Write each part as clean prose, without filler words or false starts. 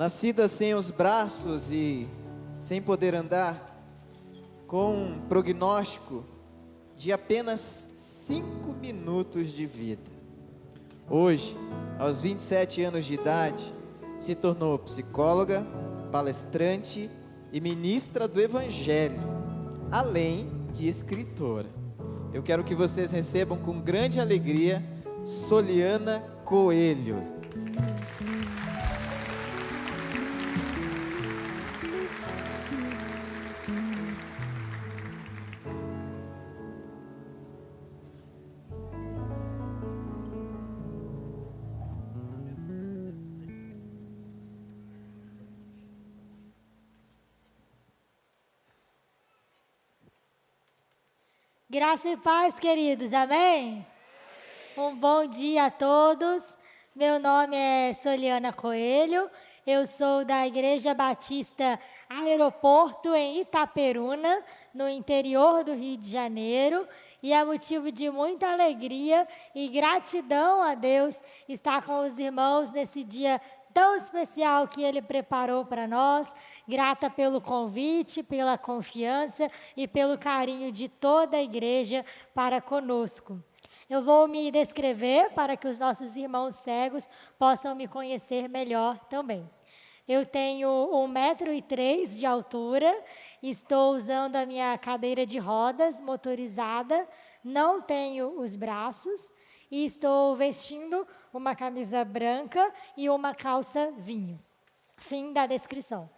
Nascida sem os braços e sem poder andar, com um prognóstico de apenas 5 minutos de vida. Hoje, aos 27 anos de idade, se tornou psicóloga, palestrante e ministra do Evangelho, além de escritora. Eu quero que vocês recebam com grande alegria Soliana Coelho. Graça e paz, queridos, amém? Um bom dia a todos. Meu nome é Soliana Coelho, eu sou da Igreja Batista Aeroporto, em Itaperuna, no interior do Rio de Janeiro, e é motivo de muita alegria e gratidão a Deus estar com os irmãos nesse dia tão especial que Ele preparou para nós. Grata pelo convite, pela confiança e pelo carinho de toda a igreja para conosco. Eu vou me descrever para que os nossos irmãos cegos possam me conhecer melhor também. Eu tenho 1,3 m de altura, estou usando a minha cadeira de rodas motorizada, não tenho os braços e estou vestindo uma camisa branca e uma calça vinho. Fim da descrição.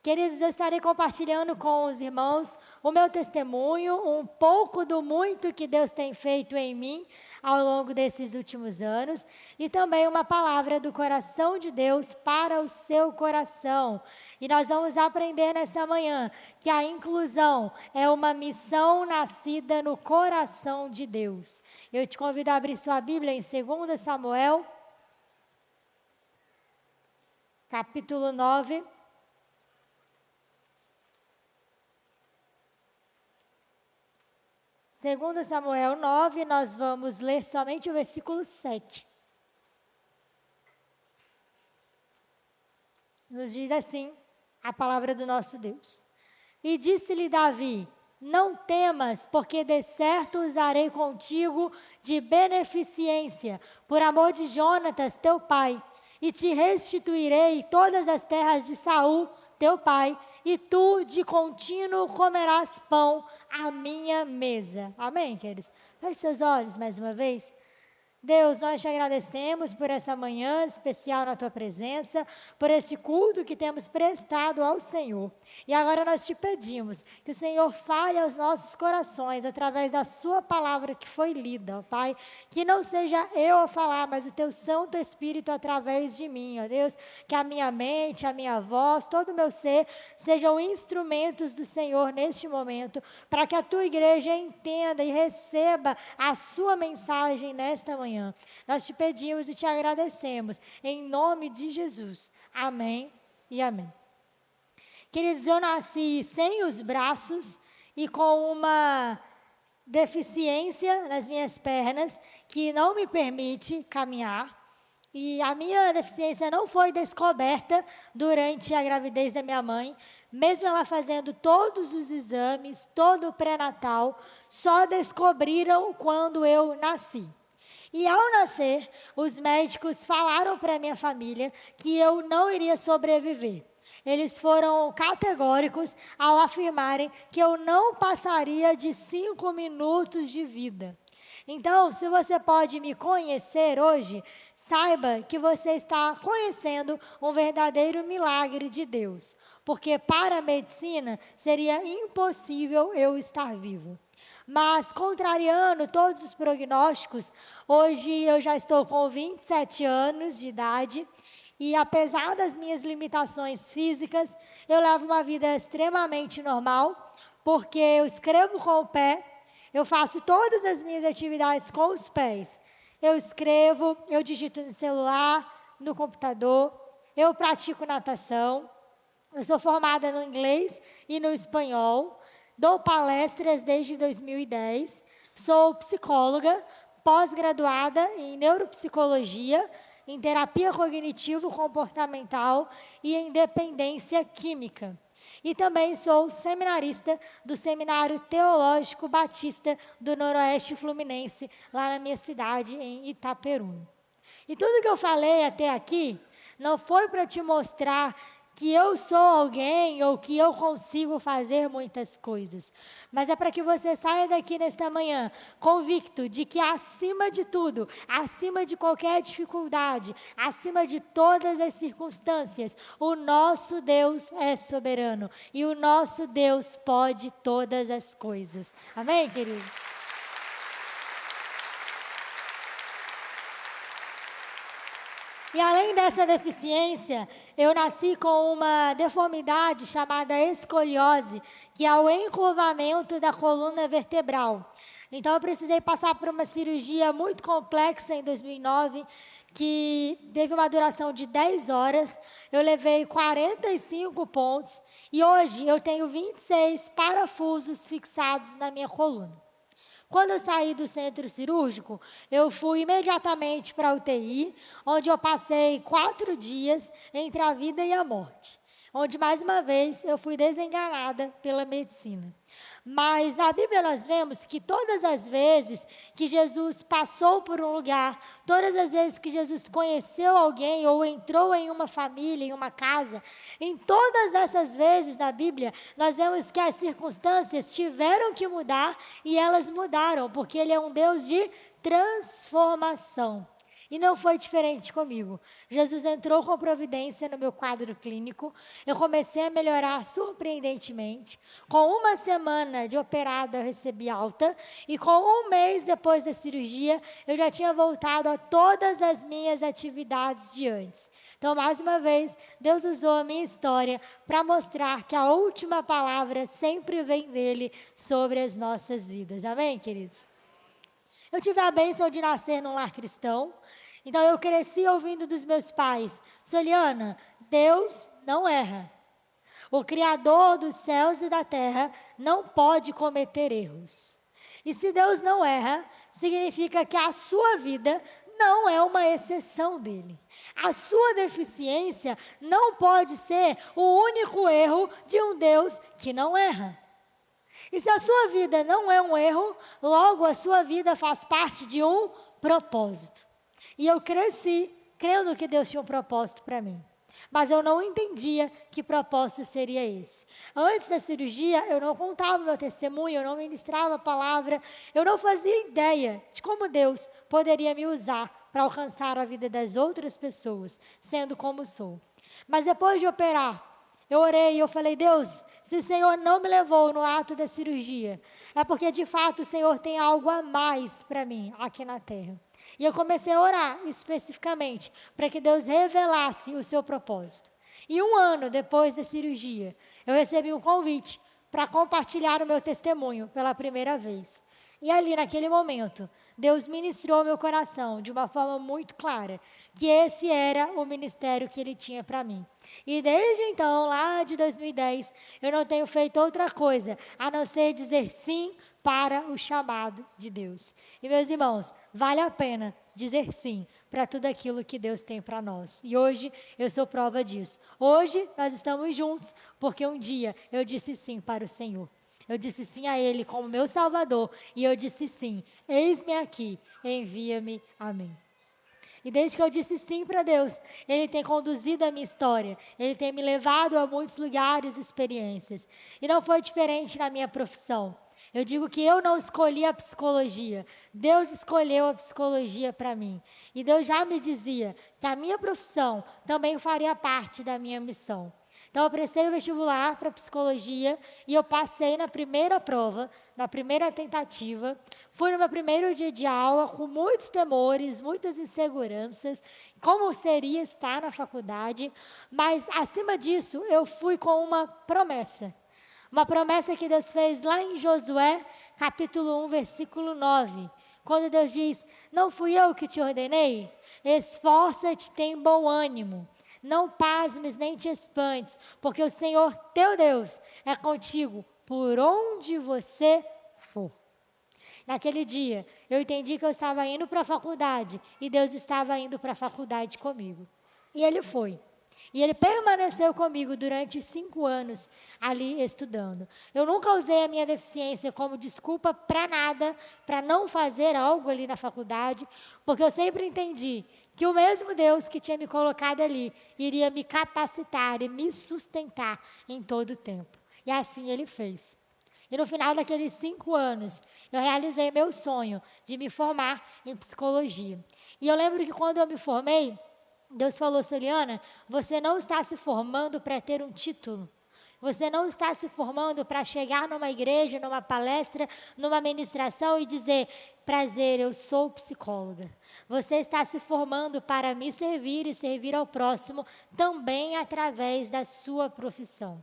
Queridos, eu estarei compartilhando com os irmãos o meu testemunho, um pouco do muito que Deus tem feito em mim ao longo desses últimos anos, e também uma palavra do coração de Deus para o seu coração. E nós vamos aprender nesta manhã que a inclusão é uma missão nascida no coração de Deus. Eu te convido a abrir sua Bíblia em 2 Samuel, capítulo 9. Segundo Samuel 9, nós vamos ler somente o versículo 7. Nos diz assim a palavra do nosso Deus. E disse-lhe Davi: não temas, porque de certo usarei contigo de beneficência, por amor de Jonatas, teu pai, e te restituirei todas as terras de Saul, teu pai, e tu de contínuo comerás pão à minha mesa. Amém, queridos? Feche seus olhos mais uma vez. Deus, nós te agradecemos por essa manhã especial na tua presença, por esse culto que temos prestado ao Senhor. E agora nós te pedimos que o Senhor fale aos nossos corações através da sua palavra que foi lida, ó Pai. Que não seja eu a falar, mas o teu Santo Espírito através de mim, ó Deus. Que a minha mente, a minha voz, todo o meu ser sejam instrumentos do Senhor neste momento, para que a tua igreja entenda e receba a sua mensagem nesta manhã. Nós te pedimos e te agradecemos, em nome de Jesus. Amém e amém. Queridos, eu nasci sem os braços e com uma deficiência nas minhas pernas que não me permite caminhar. E a minha deficiência não foi descoberta durante a gravidez da minha mãe, mesmo ela fazendo todos os exames, todo o pré-natal, só descobriram quando eu nasci. E ao nascer, os médicos falaram para a minha família que eu não iria sobreviver. Eles foram categóricos ao afirmarem que eu não passaria de 5 minutos de vida. Então, se você pode me conhecer hoje, saiba que você está conhecendo um verdadeiro milagre de Deus. Porque para a medicina seria impossível eu estar vivo. Mas, contrariando todos os prognósticos, hoje eu já estou com 27 anos de idade e, apesar das minhas limitações físicas, eu levo uma vida extremamente normal, porque eu escrevo com o pé, eu faço todas as minhas atividades com os pés. Eu escrevo, eu digito no celular, no computador, eu pratico natação, eu sou formada no inglês e no espanhol. Dou palestras desde 2010, sou psicóloga, pós-graduada em neuropsicologia em terapia cognitivo-comportamental e em dependência química. E também sou seminarista do Seminário Teológico Batista do Noroeste Fluminense, lá na minha cidade, em Itaperuna. E tudo que eu falei até aqui não foi para te mostrar que eu sou alguém ou que eu consigo fazer muitas coisas, mas é para que você saia daqui nesta manhã convicto de que acima de tudo, acima de qualquer dificuldade, acima de todas as circunstâncias, o nosso Deus é soberano e o nosso Deus pode todas as coisas. Amém, querido? E além dessa deficiência, eu nasci com uma deformidade chamada escoliose, que é o encurvamento da coluna vertebral. Então, eu precisei passar por uma cirurgia muito complexa em 2009, que teve uma duração de 10 horas. Eu levei 45 pontos e hoje eu tenho 26 parafusos fixados na minha coluna. Quando eu saí do centro cirúrgico, eu fui imediatamente para a UTI, onde eu passei 4 dias entre a vida e a morte, onde, mais uma vez, eu fui desenganada pela medicina. Mas na Bíblia nós vemos que todas as vezes que Jesus passou por um lugar, todas as vezes que Jesus conheceu alguém ou entrou em uma família, em uma casa, em todas essas vezes na Bíblia, nós vemos que as circunstâncias tiveram que mudar e elas mudaram, porque Ele é um Deus de transformação. E não foi diferente comigo. Jesus entrou com providência no meu quadro clínico. Eu comecei a melhorar surpreendentemente. Com 1 semana de operada, eu recebi alta. E com 1 mês depois da cirurgia, eu já tinha voltado a todas as minhas atividades de antes. Então, mais uma vez, Deus usou a minha história para mostrar que a última palavra sempre vem dele sobre as nossas vidas. Amém, queridos? Eu tive a bênção de nascer num lar cristão. Então, eu cresci ouvindo dos meus pais: Soliana, Deus não erra. O Criador dos céus e da terra não pode cometer erros. E se Deus não erra, significa que a sua vida não é uma exceção dele. A sua deficiência não pode ser o único erro de um Deus que não erra. E se a sua vida não é um erro, logo a sua vida faz parte de um propósito. E eu cresci crendo que Deus tinha um propósito para mim. Mas eu não entendia que propósito seria esse. Antes da cirurgia, eu não contava meu testemunho, eu não ministrava a palavra, eu não fazia ideia de como Deus poderia me usar para alcançar a vida das outras pessoas, sendo como sou. Mas depois de operar, eu orei e eu falei: Deus, se o Senhor não me levou no ato da cirurgia, é porque de fato o Senhor tem algo a mais para mim aqui na terra. E eu comecei a orar especificamente para que Deus revelasse o seu propósito. E 1 ano depois da cirurgia, eu recebi um convite para compartilhar o meu testemunho pela primeira vez. E ali, naquele momento, Deus ministrou meu coração de uma forma muito clara, que esse era o ministério que Ele tinha para mim. E desde então, lá de 2010, eu não tenho feito outra coisa, a não ser dizer sim para o chamado de Deus. E, meus irmãos, vale a pena dizer sim para tudo aquilo que Deus tem para nós. E hoje eu sou prova disso. Hoje nós estamos juntos porque um dia eu disse sim para o Senhor. Eu disse sim a Ele como meu Salvador e eu disse sim: eis-me aqui, envia-me a mim. E desde que eu disse sim para Deus, Ele tem conduzido a minha história. Ele tem me levado a muitos lugares e experiências. E não foi diferente na minha profissão. Eu digo que eu não escolhi a psicologia. Deus escolheu a psicologia para mim. E Deus já me dizia que a minha profissão também faria parte da minha missão. Então, eu prestei o vestibular para psicologia e eu passei na primeira prova, na primeira tentativa. Fui no meu primeiro dia de aula com muitos temores, muitas inseguranças, como seria estar na faculdade. Mas, acima disso, eu fui com uma promessa. Uma promessa que Deus fez lá em Josué, capítulo 1, versículo 9. Quando Deus diz: não fui eu que te ordenei? Esforça-te, tem bom ânimo. Não pasmes nem te espantes, porque o Senhor teu Deus é contigo por onde você for. Naquele dia, eu entendi que eu estava indo para a faculdade e Deus estava indo para a faculdade comigo. E Ele foi. E Ele permaneceu comigo durante 5 anos ali estudando. Eu nunca usei a minha deficiência como desculpa para nada, para não fazer algo ali na faculdade, porque eu sempre entendi que o mesmo Deus que tinha me colocado ali iria me capacitar e me sustentar em todo o tempo. E assim Ele fez. E no final daqueles 5 anos, eu realizei meu sonho de me formar em psicologia. E eu lembro que quando eu me formei, Deus falou: Soliana, você não está se formando para ter um título. Você não está se formando para chegar numa igreja, numa palestra, numa ministração e dizer: prazer, eu sou psicóloga. Você está se formando para me servir e servir ao próximo também através da sua profissão.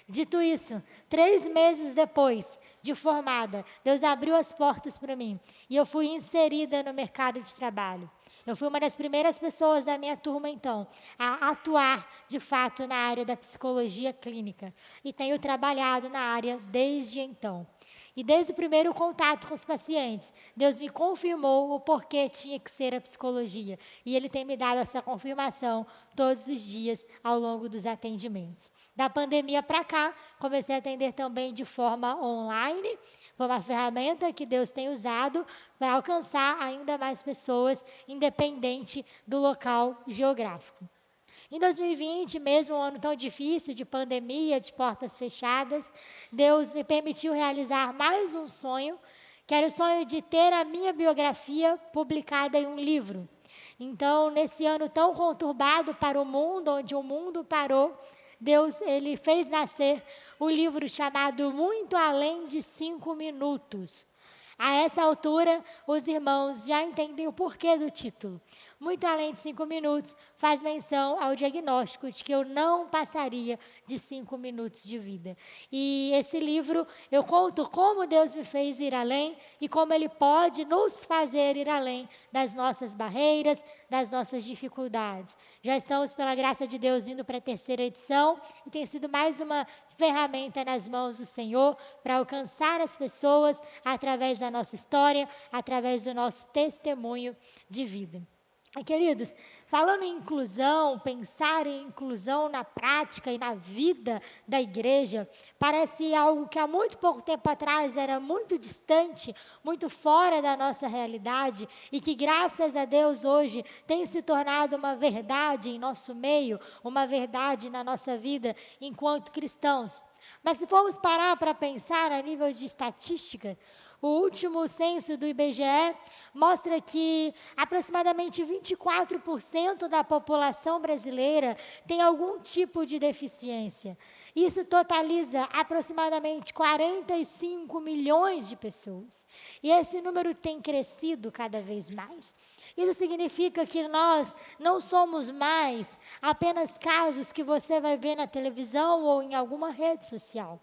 Dito isso, 3 meses depois de formada, Deus abriu as portas para mim e eu fui inserida no mercado de trabalho. Eu fui uma das primeiras pessoas da minha turma, então, a atuar, de fato, na área da psicologia clínica. E tenho trabalhado na área desde então. E desde o primeiro contato com os pacientes, Deus me confirmou o porquê tinha que ser a psicologia. E Ele tem me dado essa confirmação todos os dias ao longo dos atendimentos. Da pandemia para cá, comecei a atender também de forma online. Foi uma ferramenta que Deus tem usado para alcançar ainda mais pessoas, independente do local geográfico. Em 2020, mesmo um ano tão difícil, de pandemia, de portas fechadas, Deus me permitiu realizar mais um sonho, que era o sonho de ter a minha biografia publicada em um livro. Então, nesse ano tão conturbado para o mundo, onde o mundo parou, Deus Ele fez nascer o livro chamado Muito Além de 5 Minutos. A essa altura, os irmãos já entendem o porquê do título. Muito Além de 5 Minutos faz menção ao diagnóstico de que eu não passaria de 5 minutos de vida. E esse livro, eu conto como Deus me fez ir além e como Ele pode nos fazer ir além das nossas barreiras, das nossas dificuldades. Já estamos, pela graça de Deus, indo para a 3ª edição e tem sido mais uma ferramenta nas mãos do Senhor para alcançar as pessoas através da nossa história, através do nosso testemunho de vida. E, queridos, falando em inclusão, pensar em inclusão na prática e na vida da igreja, parece algo que há muito pouco tempo atrás era muito distante, muito fora da nossa realidade e que, graças a Deus, hoje tem se tornado uma verdade em nosso meio, uma verdade na nossa vida enquanto cristãos. Mas se formos parar para pensar a nível de estatística, o último censo do IBGE mostra que aproximadamente 24% da população brasileira tem algum tipo de deficiência. Isso totaliza aproximadamente 45 milhões de pessoas. E esse número tem crescido cada vez mais. Isso significa que nós não somos mais apenas casos que você vai ver na televisão ou em alguma rede social.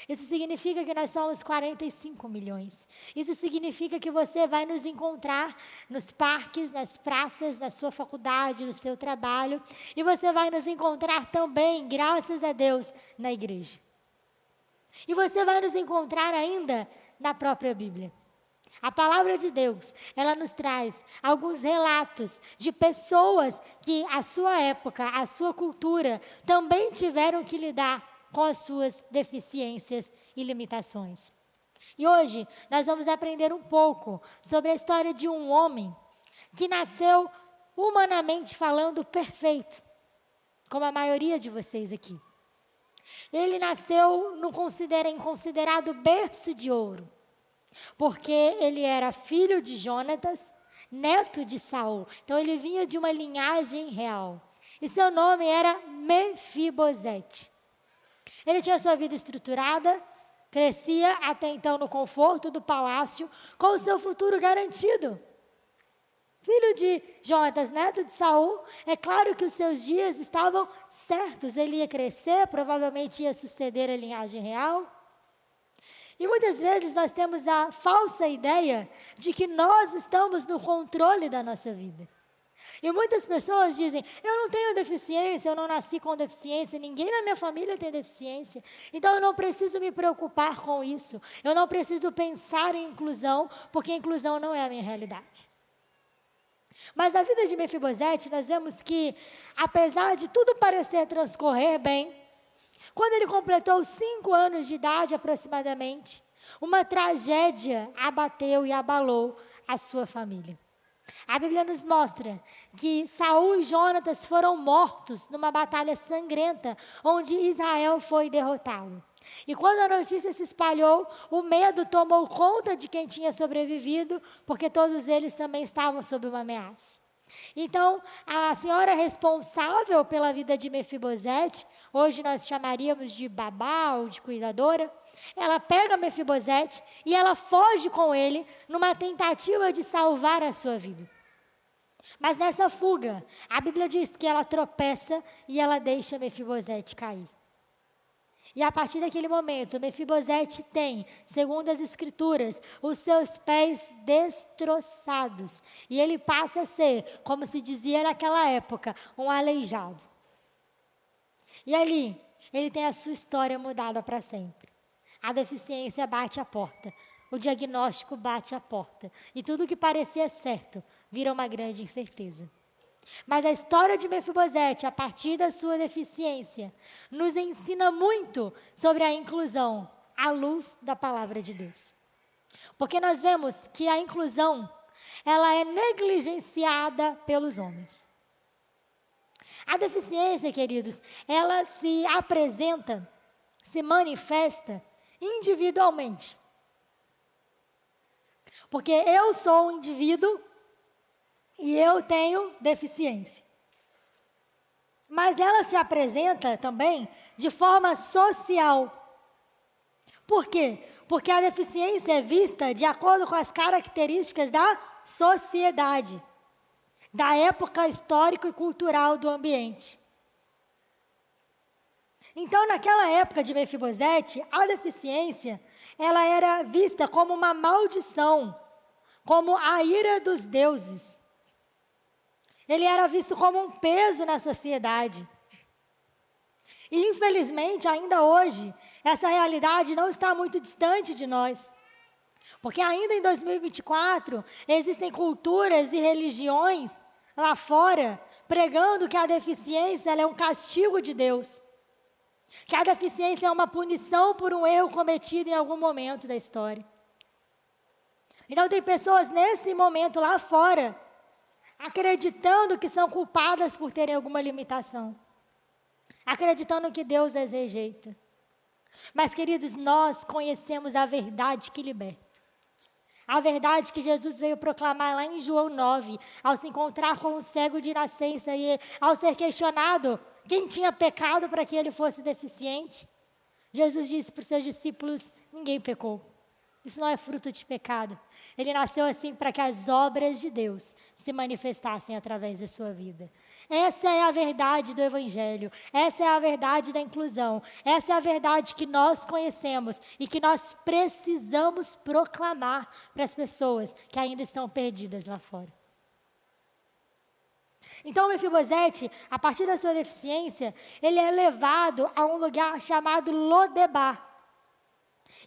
Isso significa que nós somos 45 milhões. Isso significa que você vai nos encontrar nos parques, nas praças, na sua faculdade, no seu trabalho. E você vai nos encontrar também, graças a Deus, na igreja. E você vai nos encontrar ainda na própria Bíblia. A palavra de Deus, ela nos traz alguns relatos de pessoas que, à sua época, à sua cultura, também tiveram que lidar com as suas deficiências e limitações. E hoje nós vamos aprender um pouco sobre a história de um homem que nasceu, humanamente falando, perfeito, como a maioria de vocês aqui. Ele nasceu em considerado berço de ouro, porque ele era filho de Jonatas, neto de Saul. Então ele vinha de uma linhagem real. E seu nome era Mefibosete. Ele tinha sua vida estruturada, crescia até então no conforto do palácio, com o seu futuro garantido. Filho de Jonatas, neto de Saul, é claro que os seus dias estavam certos. Ele ia crescer, provavelmente ia suceder a linhagem real. E muitas vezes nós temos a falsa ideia de que nós estamos no controle da nossa vida. E muitas pessoas dizem, eu não tenho deficiência, eu não nasci com deficiência, ninguém na minha família tem deficiência, então eu não preciso me preocupar com isso, eu não preciso pensar em inclusão, porque inclusão não é a minha realidade. Mas na vida de Mefibosete, nós vemos que, apesar de tudo parecer transcorrer bem, quando ele completou 5 anos de idade aproximadamente, uma tragédia abateu e abalou a sua família. A Bíblia nos mostra que Saul e Jonatas foram mortos numa batalha sangrenta, onde Israel foi derrotado. E quando a notícia se espalhou, o medo tomou conta de quem tinha sobrevivido, porque todos eles também estavam sob uma ameaça. Então, a senhora responsável pela vida de Mefibosete, hoje nós chamaríamos de babá ou de cuidadora, ela pega Mefibosete e ela foge com ele numa tentativa de salvar a sua vida. Mas nessa fuga, a Bíblia diz que ela tropeça e ela deixa Mefibosete cair. E a partir daquele momento, Mefibosete tem, segundo as Escrituras, os seus pés destroçados. E ele passa a ser, como se dizia naquela época, um aleijado. E ali, ele tem a sua história mudada para sempre. A deficiência bate a porta, o diagnóstico bate a porta. E tudo que parecia certo vira uma grande incerteza. Mas a história de Mefibosete, a partir da sua deficiência, nos ensina muito sobre a inclusão, à luz da palavra de Deus. Porque nós vemos que a inclusão, ela é negligenciada pelos homens. A deficiência, queridos, ela se apresenta, se manifesta individualmente. Porque eu sou um indivíduo e eu tenho deficiência. Mas ela se apresenta também de forma social. Por quê? Porque a deficiência é vista de acordo com as características da sociedade, da época histórica e cultural do ambiente. Então, naquela época de Mefibosete, a deficiência, ela era vista como uma maldição, como a ira dos deuses. Ele era visto como um peso na sociedade. E, infelizmente, ainda hoje, essa realidade não está muito distante de nós. Porque ainda em 2024, existem culturas e religiões lá fora pregando que a deficiência ela é um castigo de Deus. Que a deficiência é uma punição por um erro cometido em algum momento da história. Então, tem pessoas nesse momento lá fora acreditando que são culpadas por terem alguma limitação, acreditando que Deus as rejeita. Mas, queridos, nós conhecemos a verdade que liberta. A verdade que Jesus veio proclamar lá em João 9, ao se encontrar com um cego de nascença e ao ser questionado quem tinha pecado para que ele fosse deficiente. Jesus disse para os seus discípulos, ninguém pecou. Isso não é fruto de pecado. Ele nasceu assim para que as obras de Deus se manifestassem através da sua vida. Essa é a verdade do Evangelho. Essa é a verdade da inclusão. Essa é a verdade que nós conhecemos e que nós precisamos proclamar para as pessoas que ainda estão perdidas lá fora. Então, Mefibosete, a partir da sua deficiência, ele é levado a um lugar chamado Lodebar.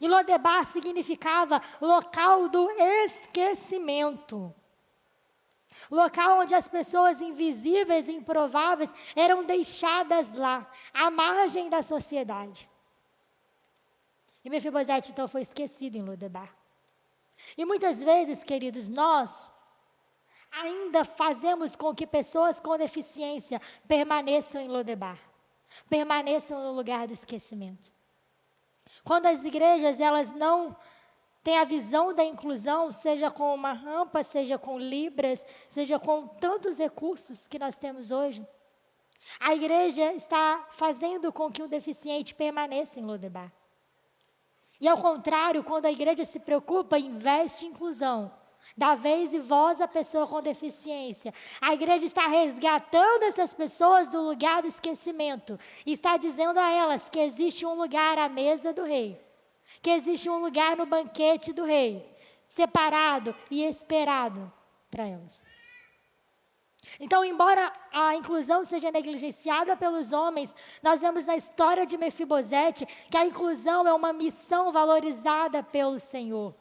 E Lodebar significava local do esquecimento. Local onde as pessoas invisíveis e improváveis eram deixadas lá, à margem da sociedade. E Mefibosete, então, foi esquecido em Lodebar. E muitas vezes, queridos, nós ainda fazemos com que pessoas com deficiência permaneçam em Lodebar, permaneçam no lugar do esquecimento. Quando as igrejas, elas não têm a visão da inclusão, seja com uma rampa, seja com libras, seja com tantos recursos que nós temos hoje, a igreja está fazendo com que o deficiente permaneça em Lodebar. E ao contrário, quando a igreja se preocupa, investe em inclusão, dá vez e voz à pessoa com deficiência, a igreja está resgatando essas pessoas do lugar do esquecimento e está dizendo a elas que existe um lugar à mesa do rei, que existe um lugar no banquete do rei, separado e esperado para elas. Então, embora a inclusão seja negligenciada pelos homens, nós vemos na história de Mefibosete que a inclusão é uma missão valorizada pelo Senhor.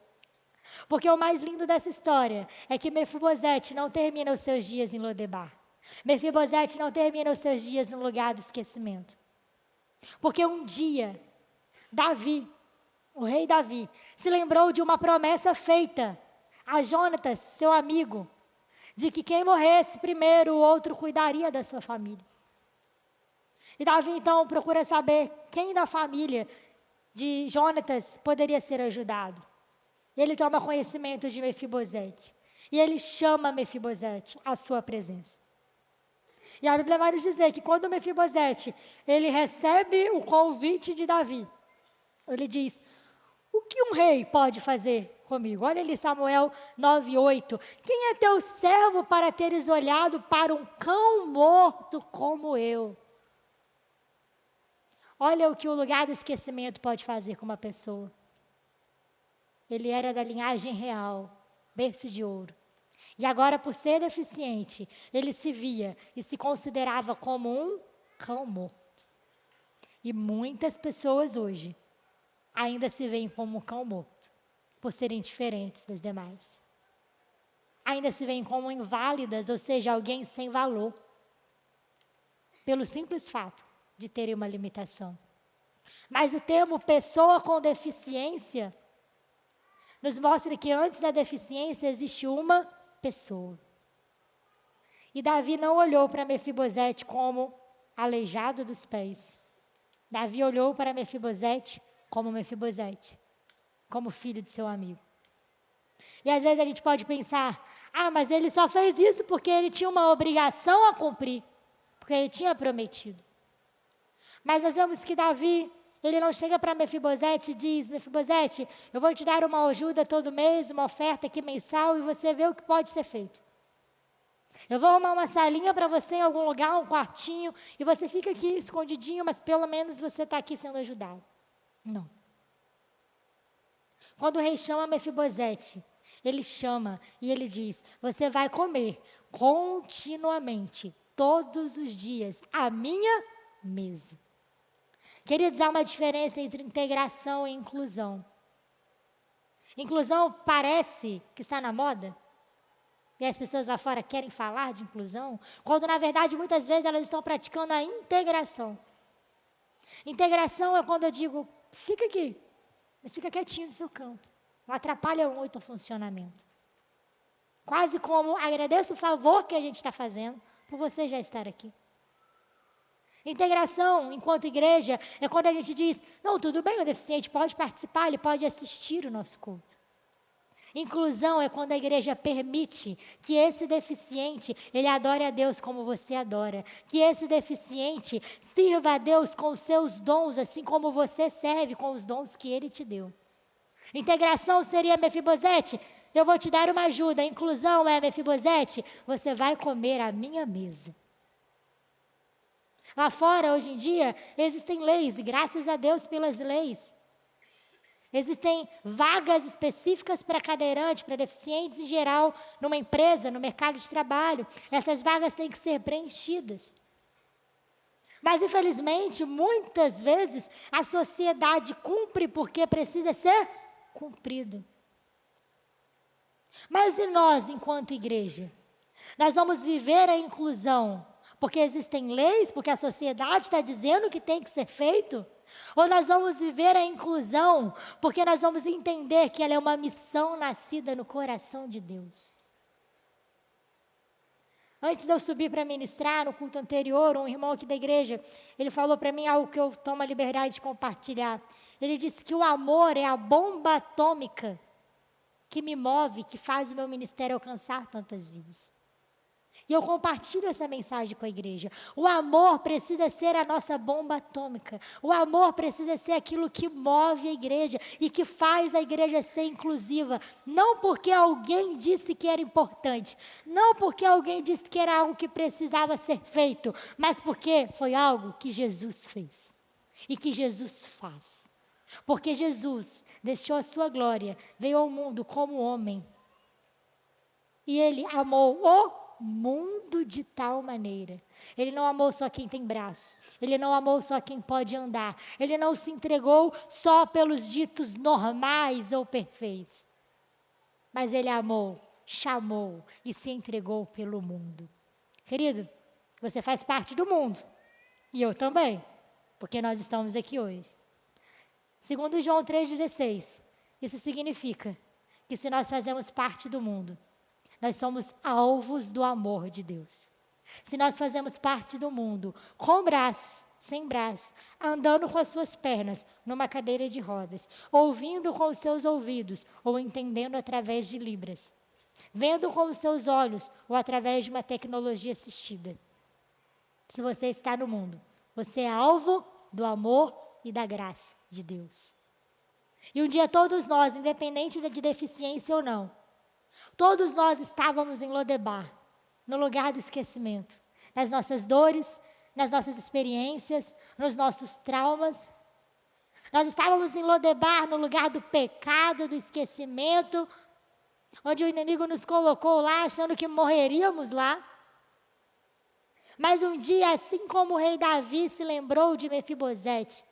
Porque o mais lindo dessa história é que Mefibosete não termina os seus dias em Lodebar. Mefibosete não termina os seus dias no lugar do esquecimento. Porque um dia, Davi, o rei Davi, se lembrou de uma promessa feita a Jonatas, seu amigo, de que quem morresse primeiro, o outro cuidaria da sua família. E Davi então procura saber quem da família de Jonatas poderia ser ajudado. Ele toma conhecimento de Mefibosete. E ele chama Mefibosete à sua presença. E a Bíblia vai nos dizer que quando Mefibosete, ele recebe o convite de Davi, ele diz: o que um rei pode fazer comigo? Olha ali Samuel 9:8. Quem é teu servo para teres olhado para um cão morto como eu? Olha o que o lugar do esquecimento pode fazer com uma pessoa. Ele era da linhagem real, berço de ouro. E agora, por ser deficiente, ele se via e se considerava como um cão morto. E muitas pessoas hoje ainda se veem como um cão morto, por serem diferentes das demais. Ainda se veem como inválidas, ou seja, alguém sem valor, pelo simples fato de terem uma limitação. Mas o termo pessoa com deficiência nos mostra que antes da deficiência existe uma pessoa. E Davi não olhou para Mefibosete como aleijado dos pés. Davi olhou para Mefibosete, como filho de seu amigo. E às vezes a gente pode pensar: mas ele só fez isso porque ele tinha uma obrigação a cumprir, porque ele tinha prometido. Mas nós vemos que Davi, ele não chega para Mefibosete e diz: Mefibosete, eu vou te dar uma ajuda todo mês, uma oferta aqui mensal, e você vê o que pode ser feito. Eu vou arrumar uma salinha para você em algum lugar, um quartinho, e você fica aqui escondidinho, mas pelo menos você está aqui sendo ajudado. Não. Quando o rei chama Mefibosete, ele chama e ele diz: você vai comer continuamente, todos os dias, à minha mesa. Queridos, há uma diferença entre integração e inclusão. Inclusão parece que está na moda, e as pessoas lá fora querem falar de inclusão, quando na verdade muitas vezes elas estão praticando a integração. Integração é quando eu digo: fica aqui, mas fica quietinho no seu canto. Não atrapalha muito o funcionamento. Quase como agradeço o favor que a gente está fazendo por você já estar aqui. Integração, enquanto igreja, é quando a gente diz: não, tudo bem, o deficiente pode participar, ele pode assistir o nosso culto. Inclusão é quando a igreja permite que esse deficiente, ele adore a Deus como você adora. Que esse deficiente sirva a Deus com os seus dons, assim como você serve com os dons que ele te deu. Integração seria: Mefibosete, eu vou te dar uma ajuda. Inclusão é: Mefibosete, você vai comer à minha mesa. Lá fora, hoje em dia, existem leis, e graças a Deus pelas leis. Existem vagas específicas para cadeirante, para deficientes em geral, numa empresa, no mercado de trabalho. Essas vagas têm que ser preenchidas. Mas, infelizmente, muitas vezes, a sociedade cumpre porque precisa ser cumprido. Mas e nós, enquanto igreja? Nós vamos viver a inclusão porque existem leis, porque a sociedade está dizendo que tem que ser feito? Ou nós vamos viver a inclusão porque nós vamos entender que ela é uma missão nascida no coração de Deus? Antes de eu subir para ministrar no culto anterior, um irmão aqui da igreja, ele falou para mim algo que eu tomo a liberdade de compartilhar. Ele disse que o amor é a bomba atômica que me move, que faz o meu ministério alcançar tantas vidas. E eu compartilho essa mensagem com a igreja. O amor precisa ser a nossa bomba atômica. O amor precisa ser aquilo que move a igreja e que faz a igreja ser inclusiva. Não porque alguém disse que era importante, não porque alguém disse que era algo que precisava ser feito, mas porque foi algo que Jesus fez e que Jesus faz. Porque Jesus deixou a sua glória, veio ao mundo como homem. E ele amou o mundo de tal maneira. Ele não amou só quem tem braço. Ele não amou só quem pode andar. Ele não se entregou só pelos ditos normais ou perfeitos. Mas ele amou, chamou e se entregou pelo mundo. Querido, você faz parte do mundo. E eu também, porque nós estamos aqui hoje. Segundo João 3,16, isso significa que se nós fazemos parte do mundo, nós somos alvos do amor de Deus. Se nós fazemos parte do mundo, com braços, sem braços, andando com as suas pernas, numa cadeira de rodas, ouvindo com os seus ouvidos, ou entendendo através de libras, vendo com os seus olhos, ou através de uma tecnologia assistida. Se você está no mundo, você é alvo do amor e da graça de Deus. E um dia todos nós, independente de deficiência ou não, todos nós estávamos em Lodebar, no lugar do esquecimento, nas nossas dores, nas nossas experiências, nos nossos traumas. Nós estávamos em Lodebar, no lugar do pecado, do esquecimento, onde o inimigo nos colocou lá, achando que morreríamos lá. Mas um dia, assim como o rei Davi se lembrou de Mefibosete,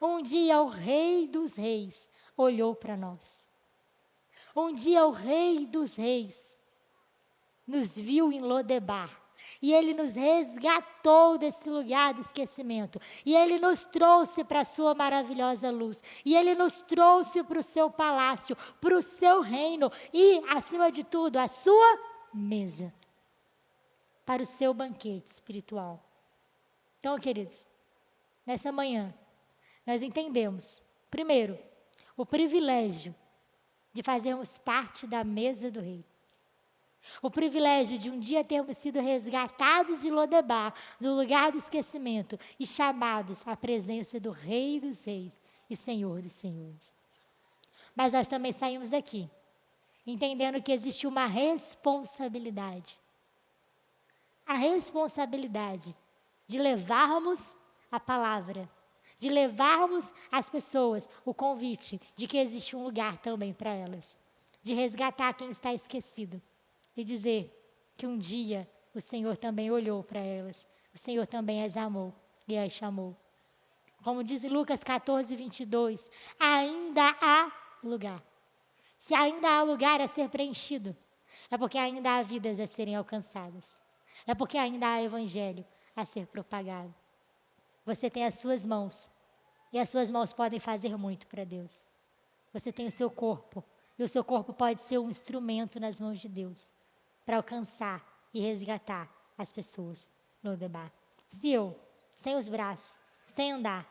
um dia o rei dos reis olhou para nós. Um dia o rei dos reis nos viu em Lodebar. E ele nos resgatou desse lugar do esquecimento. E ele nos trouxe para a sua maravilhosa luz. E ele nos trouxe para o seu palácio, para o seu reino. E, acima de tudo, a sua mesa. Para o seu banquete espiritual. Então, queridos, nessa manhã, nós entendemos, primeiro, o privilégio de fazermos parte da mesa do rei. O privilégio de um dia termos sido resgatados de Lodebar, do lugar do esquecimento, e chamados à presença do Rei dos Reis e Senhor dos Senhores. Mas nós também saímos daqui, entendendo que existe uma responsabilidade. A responsabilidade de levarmos a palavra, de levarmos às pessoas o convite de que existe um lugar também para elas, de resgatar quem está esquecido e dizer que um dia o Senhor também olhou para elas, o Senhor também as amou e as chamou. Como diz Lucas 14:22, ainda há lugar. Se ainda há lugar a ser preenchido, é porque ainda há vidas a serem alcançadas. É porque ainda há evangelho a ser propagado. Você tem as suas mãos, e as suas mãos podem fazer muito para Deus. Você tem o seu corpo, e o seu corpo pode ser um instrumento nas mãos de Deus, para alcançar e resgatar as pessoas no Lodebar. Se eu, sem os braços, sem andar,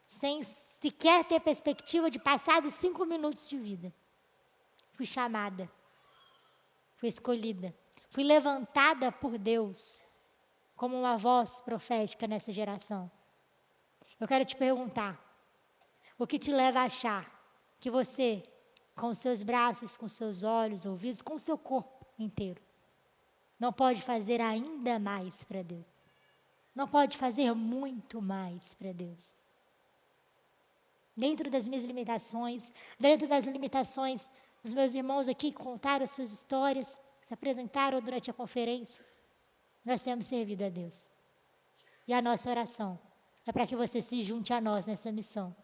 sem sequer ter perspectiva de passar dos 5 minutos de vida, fui chamada, fui escolhida, fui levantada por Deus como uma voz profética nessa geração. Eu quero te perguntar, o que te leva a achar que você, com os seus braços, com os seus olhos, ouvidos, com o seu corpo inteiro, não pode fazer ainda mais para Deus? Não pode fazer muito mais para Deus? Dentro das minhas limitações, dentro das limitações dos meus irmãos aqui que contaram as suas histórias, que se apresentaram durante a conferência, nós temos servido a Deus. E a nossa oração é para que você se junte a nós nessa missão.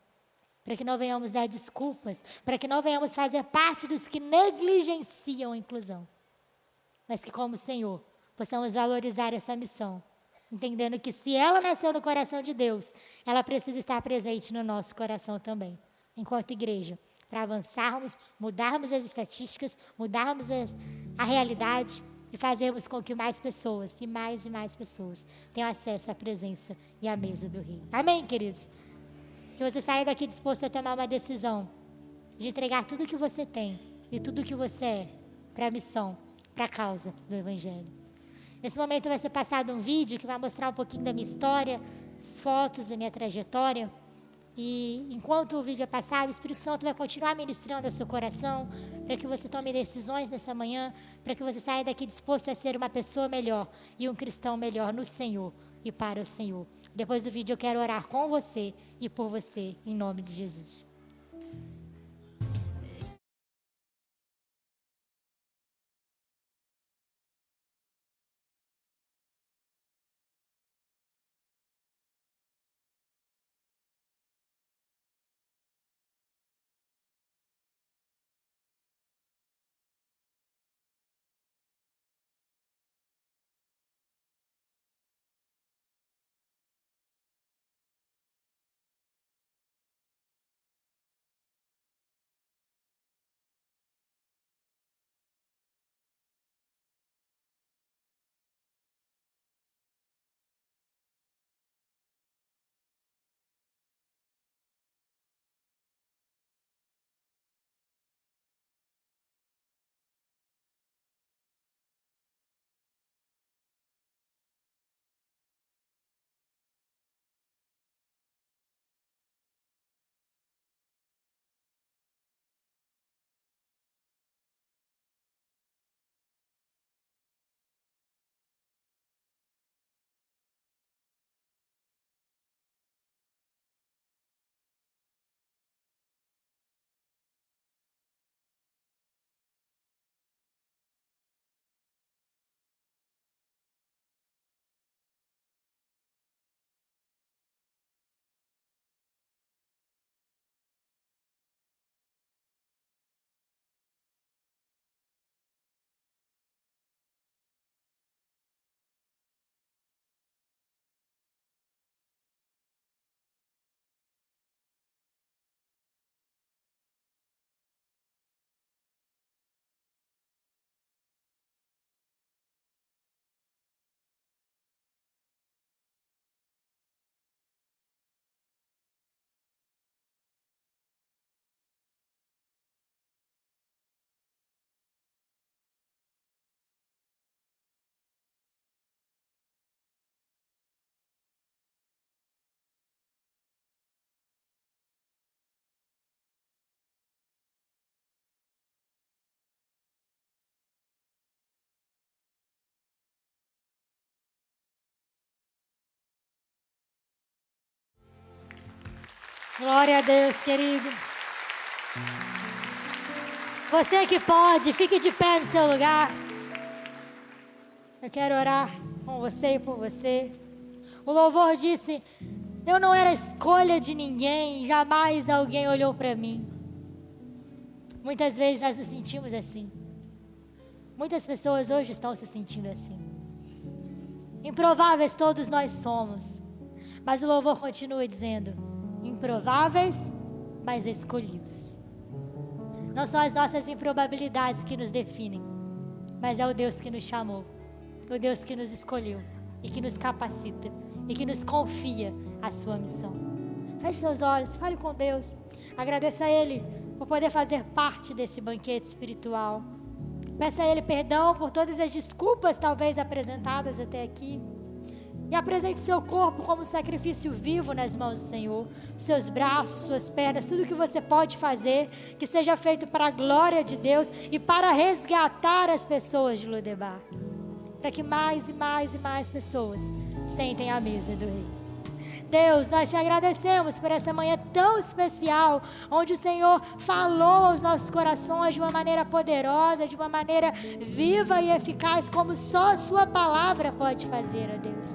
Para que não venhamos dar desculpas, para que não venhamos fazer parte dos que negligenciam a inclusão. Mas que, como Senhor, possamos valorizar essa missão, entendendo que se ela nasceu no coração de Deus, ela precisa estar presente no nosso coração também, enquanto igreja, para avançarmos, mudarmos as estatísticas, mudarmos a realidade e fazermos com que mais pessoas e mais pessoas tenham acesso à presença e à mesa do Rei. Amém, queridos? Que você saia daqui disposto a tomar uma decisão de entregar tudo o que você tem e tudo o que você é para a missão, para a causa do Evangelho. Nesse momento vai ser passado um vídeo que vai mostrar um pouquinho da minha história, as fotos da minha trajetória. E enquanto o vídeo é passado, o Espírito Santo vai continuar ministrando ao seu coração, para que você tome decisões nessa manhã, para que você saia daqui disposto a ser uma pessoa melhor e um cristão melhor no Senhor e para o Senhor. Depois do vídeo eu quero orar com você e por você, em nome de Jesus. Glória a Deus, querido. Você que pode, fique de pé no seu lugar. Eu quero orar com você e por você. O louvor disse: eu não era escolha de ninguém, jamais alguém olhou para mim. Muitas vezes nós nos sentimos assim. Muitas pessoas hoje estão se sentindo assim. Improváveis todos nós somos. Mas o louvor continua dizendo: improváveis, mas escolhidos. Não são as nossas improbabilidades que nos definem, mas é o Deus que nos chamou, o Deus que nos escolheu e que nos capacita e que nos confia a sua missão. Feche seus olhos, fale com Deus, agradeça a Ele por poder fazer parte desse banquete espiritual. Peça a Ele perdão por todas as desculpas talvez apresentadas até aqui. E apresente seu corpo como sacrifício vivo nas mãos do Senhor. Seus braços, suas pernas, tudo que você pode fazer, que seja feito para a glória de Deus e para resgatar as pessoas de Lodebar. Para que mais e mais e mais pessoas sentem à mesa do Rei. Deus, nós te agradecemos por essa manhã tão especial, onde o Senhor falou aos nossos corações de uma maneira poderosa, de uma maneira viva e eficaz, como só a sua palavra pode fazer, ó Deus.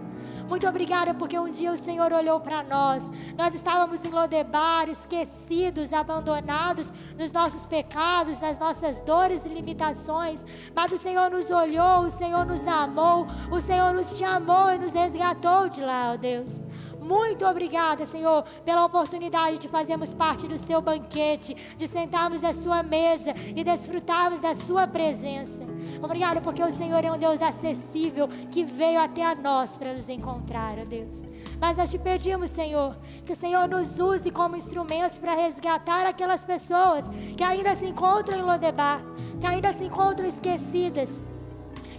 Muito obrigada, porque um dia o Senhor olhou para nós. Nós estávamos em Lodebar, esquecidos, abandonados nos nossos pecados, nas nossas dores e limitações. Mas o Senhor nos olhou, o Senhor nos amou, o Senhor nos chamou e nos resgatou de lá, ó Deus. Muito obrigada, Senhor, pela oportunidade de fazermos parte do seu banquete, de sentarmos à sua mesa e desfrutarmos da sua presença. Obrigada porque o Senhor é um Deus acessível, que veio até a nós para nos encontrar, ó Deus. Mas nós te pedimos, Senhor, que o Senhor nos use como instrumentos para resgatar aquelas pessoas que ainda se encontram em Lodebar, que ainda se encontram esquecidas,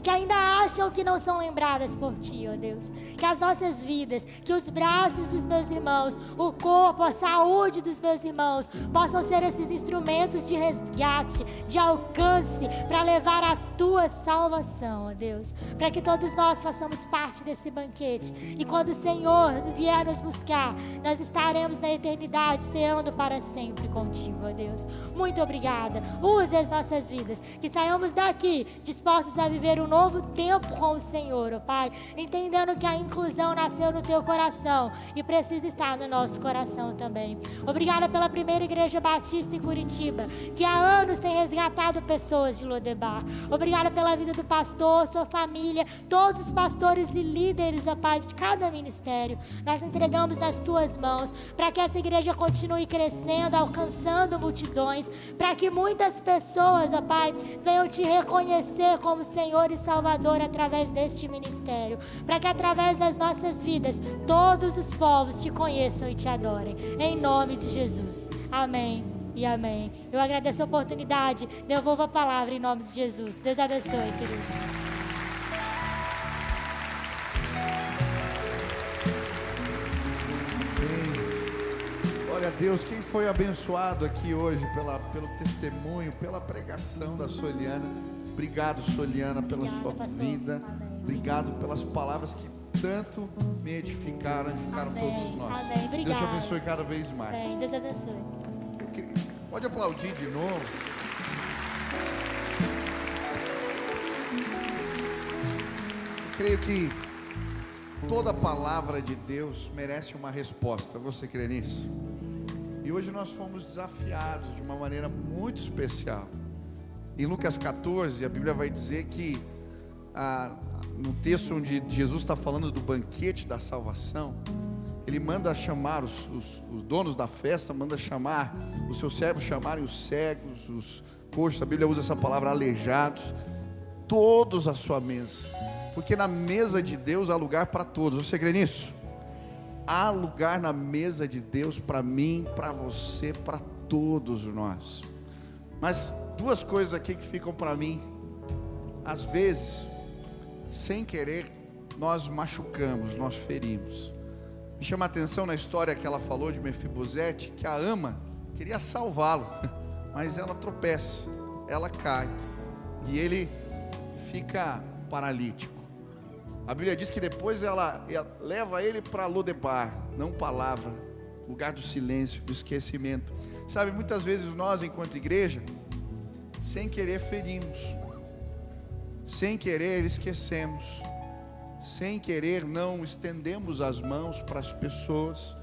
que ainda acham que não são lembradas por Ti, ó Deus. Que as nossas vidas, que os braços dos meus irmãos, o corpo, a saúde dos meus irmãos, possam ser esses instrumentos de resgate, de alcance, para levar a Tua salvação, ó Deus. Para que todos nós façamos parte desse banquete. E quando o Senhor vier nos buscar, nós estaremos na eternidade, ceando para sempre contigo, ó Deus. Muito obrigada. Use as nossas vidas, que saiamos daqui dispostos a viver um novo tempo com o Senhor, ó Pai, entendendo que a inclusão nasceu no Teu coração e precisa estar no nosso coração também. Obrigada pela primeira igreja batista em Curitiba, que há anos tem resgatado pessoas de Lodebar. Obrigada pela vida do pastor, sua família, todos os pastores e líderes, ó Pai, de cada ministério. Nós entregamos nas Tuas mãos, para que essa igreja continue crescendo, alcançando multidões, para que muitas pessoas, ó Pai, venham Te reconhecer como Senhor e Salvador através deste ministério, para que através das nossas vidas todos os povos Te conheçam e Te adorem, em nome de Jesus, amém e amém. Eu agradeço a oportunidade, devolvo a palavra em nome de Jesus. Deus abençoe, querido. Glória a Deus. Quem foi abençoado aqui hoje pelo testemunho, pela pregação da Soliana? Obrigado, Soliana, pela sua vida. Obrigado pelas palavras que tanto me edificaram, edificaram todos nós. Amém. Deus te abençoe cada vez mais. Amém. Deus abençoe. Pode aplaudir de novo. Eu creio que toda palavra de Deus merece uma resposta. Você crê nisso? E hoje nós fomos desafiados de uma maneira muito especial. Em Lucas 14, a Bíblia vai dizer que no texto onde Jesus está falando do banquete da salvação, Ele manda chamar os donos da festa, manda chamar os seus servos, chamarem os cegos, os coxos, a Bíblia usa essa palavra, aleijados, todos à sua mesa, porque na mesa de Deus há lugar para todos. Você crê nisso? Há lugar na mesa de Deus para mim, para você, para todos nós. Mas duas coisas aqui que ficam para mim. Às vezes, sem querer, nós machucamos, nós ferimos. Me chama a atenção na história que ela falou de Mefibosete, que a ama queria salvá-lo, mas ela tropeça, ela cai e ele fica paralítico. A Bíblia diz que depois ela leva ele para Lodebar, não palavra, lugar do silêncio, do esquecimento. Sabe, muitas vezes nós, enquanto igreja, sem querer ferimos, sem querer esquecemos, sem querer não estendemos as mãos para as pessoas,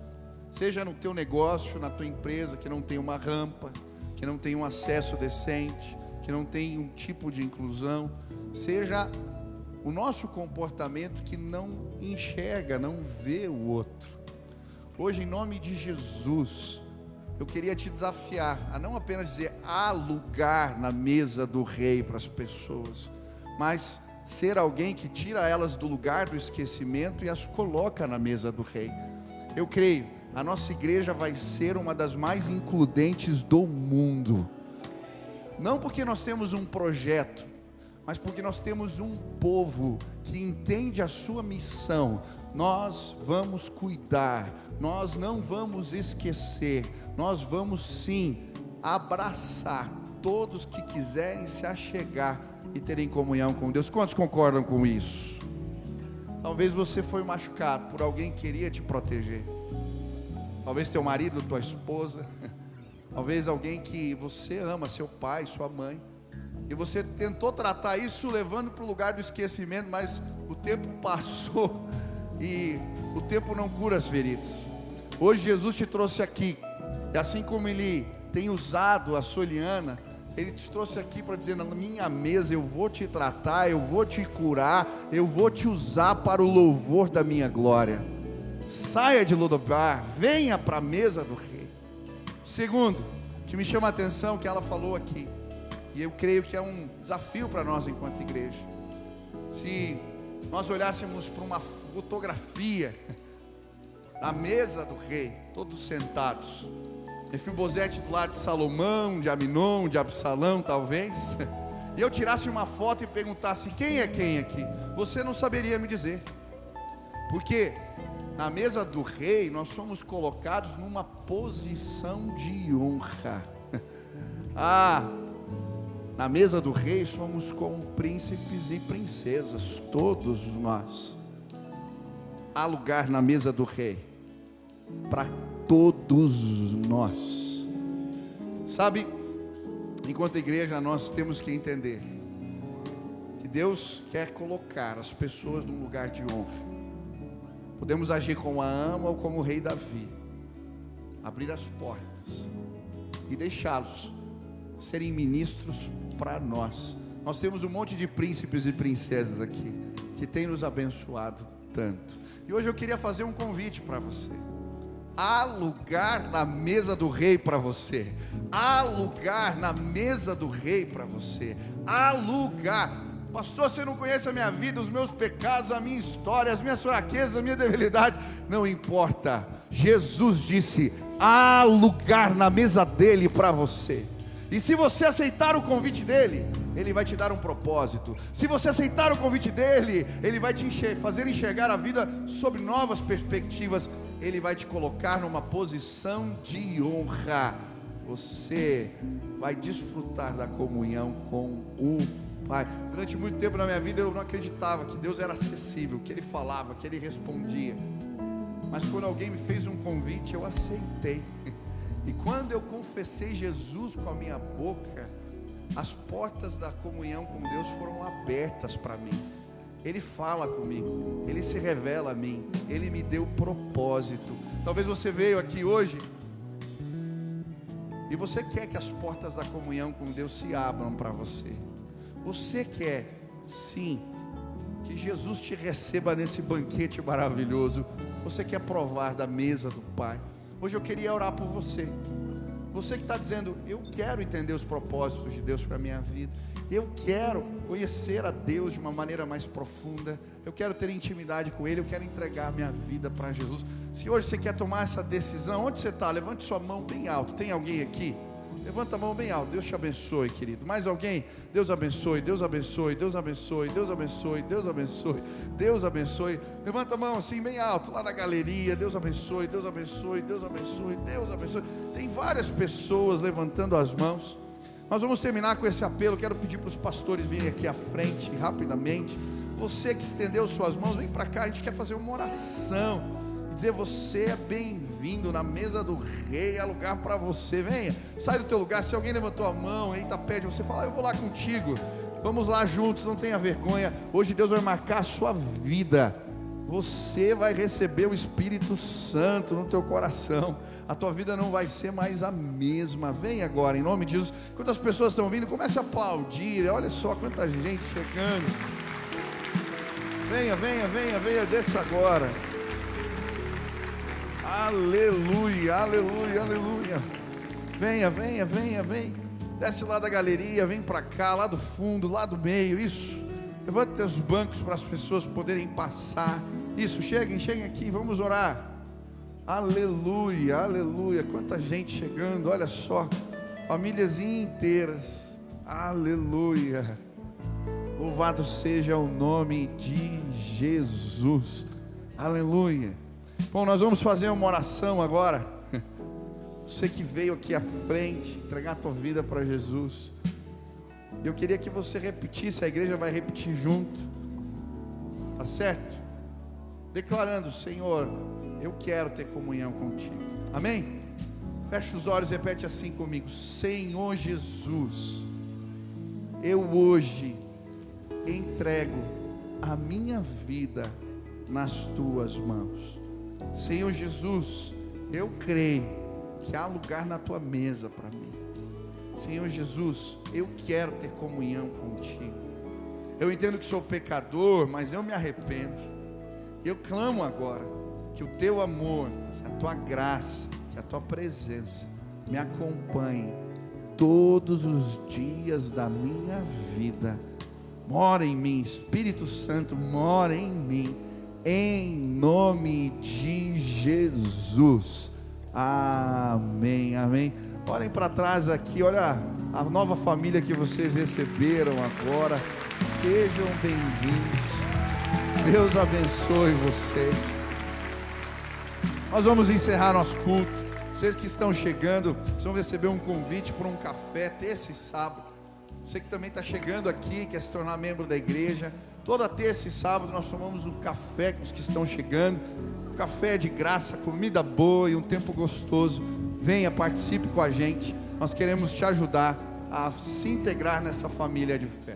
seja no teu negócio, na tua empresa, que não tem uma rampa, que não tem um acesso decente, que não tem um tipo de inclusão, seja o nosso comportamento que não enxerga, não vê o outro. Hoje, em nome de Jesus, eu queria te desafiar a não apenas dizer há lugar na mesa do rei para as pessoas, mas ser alguém que tira elas do lugar do esquecimento e as coloca na mesa do rei. Eu creio, a nossa igreja vai ser uma das mais includentes do mundo. Não porque nós temos um projeto, mas porque nós temos um povo que entende a sua missão. Nós vamos cuidar, nós não vamos esquecer, nós vamos sim abraçar todos que quiserem se achegar e terem comunhão com Deus. Quantos concordam com isso? Talvez você foi machucado por alguém que queria te proteger, talvez teu marido, tua esposa, talvez alguém que você ama, seu pai, sua mãe, e você tentou tratar isso levando para o lugar do esquecimento, mas o tempo passou e o tempo não cura as feridas. Hoje Jesus te trouxe aqui, e assim como Ele tem usado a Soliana, Ele te trouxe aqui para dizer: na minha mesa eu vou te tratar, eu vou te curar, eu vou te usar para o louvor da minha glória. Saia de Lodobar, venha para a mesa do rei. Segundo, que me chama a atenção que ela falou aqui, e eu creio que é um desafio para nós enquanto igreja. Se nós olhássemos para uma fotografia da mesa do rei, todos sentados, Mefibosete do lado de Salomão, de Aminon, de Absalão talvez, e eu tirasse uma foto e perguntasse quem é quem aqui, você não saberia me dizer, porque na mesa do rei nós somos colocados numa posição de honra. Na mesa do rei somos como príncipes e princesas, todos nós. Há lugar na mesa do rei para todos nós. Sabe, enquanto igreja nós temos que entender que Deus quer colocar as pessoas num lugar de honra. Podemos agir como a Ama ou como o rei Davi, abrir as portas e deixá-los serem ministros para nós. Nós temos um monte de príncipes e princesas aqui que tem nos abençoado tanto. E hoje eu queria fazer um convite para você. Há lugar na mesa do rei para você. Há lugar na mesa do rei para você. Há lugar. Pastor, você não conhece a minha vida, os meus pecados, a minha história, as minhas fraquezas, a minha debilidade. Não importa. Jesus disse: há lugar na mesa dele para você. E se você aceitar o convite dele, ele vai te dar um propósito. Se você aceitar o convite dele, ele vai te fazer enxergar a vida sob novas perspectivas. Ele vai te colocar numa posição de honra. Você vai desfrutar da comunhão com o Pai. Durante muito tempo na minha vida eu não acreditava que Deus era acessível, que Ele falava, que Ele respondia. Mas quando alguém me fez um convite, eu aceitei. E quando eu confessei Jesus com a minha boca, as portas da comunhão com Deus foram abertas para mim. Ele fala comigo, Ele se revela a mim, Ele me deu propósito. Talvez você veio aqui hoje e você quer que as portas da comunhão com Deus se abram para você. Você quer, sim, que Jesus te receba nesse banquete maravilhoso. Você quer provar da mesa do Pai. Hoje eu queria orar por você. Você que está dizendo: eu quero entender os propósitos de Deus para a minha vida. Eu quero conhecer a Deus de uma maneira mais profunda. Eu quero ter intimidade com Ele. Eu quero entregar minha vida para Jesus. Se hoje você quer tomar essa decisão, onde você está? Levante sua mão bem alto. Tem alguém aqui? Levanta a mão bem alto. Deus te abençoe, querido. Mais alguém? Deus abençoe, Deus abençoe, Deus abençoe, Deus abençoe, Deus abençoe, Deus abençoe. Levanta a mão assim bem alto, lá na galeria. Deus abençoe, Deus abençoe, Deus abençoe, Deus abençoe. Tem várias pessoas levantando as mãos. Nós vamos terminar com esse apelo. Quero pedir para os pastores virem aqui à frente rapidamente. Você que estendeu suas mãos, vem para cá. A gente quer fazer uma oração. dizer: você é bem-vindo na mesa do rei, há lugar para você. Venha, sai do teu lugar. Se alguém levantou a mão, eita, pede, você fala: eu vou lá contigo, vamos lá juntos, não tenha vergonha. Hoje Deus vai marcar a sua vida. Você vai receber o Espírito Santo no teu coração. A tua vida não vai ser mais a mesma. Vem agora, em nome de Jesus. Enquanto as pessoas estão vindo, comece a aplaudir. Olha só quanta gente chegando. Venha, venha, venha, venha, desça agora. Aleluia, aleluia, aleluia. Venha, venha, venha, vem. Desce lá da galeria, vem para cá, lá do fundo, lá do meio. Isso. Levante os bancos para as pessoas poderem passar. Isso, cheguem, cheguem aqui, vamos orar. Aleluia, aleluia. Quanta gente chegando, olha só. Famílias inteiras. Aleluia. Louvado seja o nome de Jesus. Aleluia. Bom, nós vamos fazer uma oração agora. Você que veio aqui à frente, entregar a tua vida para Jesus. Eu queria que você repetisse, a igreja vai repetir junto. Tá certo? Declarando: Senhor, eu quero ter comunhão contigo. Amém? Fecha os olhos e repete assim comigo: Senhor Jesus, eu hoje entrego a minha vida nas tuas mãos. Senhor Jesus, eu creio que há lugar na tua mesa para mim. Senhor Jesus, eu quero ter comunhão contigo. Eu entendo que sou pecador, mas eu me arrependo. Eu clamo agora que o teu amor, que a tua graça, que a tua presença me acompanhe todos os dias da minha vida. Mora em mim, Espírito Santo, mora em mim, em nome de Jesus. Amém, amém. Olhem para trás aqui, olha a nova família que vocês receberam agora. Sejam bem-vindos. Deus abençoe vocês. Nós vamos encerrar nosso culto. Vocês que estão chegando, vocês vão receber um convite para um café terça e sábado. Você que também está chegando aqui, quer se tornar membro da igreja, toda terça e sábado nós tomamos um café com os que estão chegando. Um café de graça, comida boa e um tempo gostoso. Venha, participe com a gente. Nós queremos te ajudar a se integrar nessa família de fé.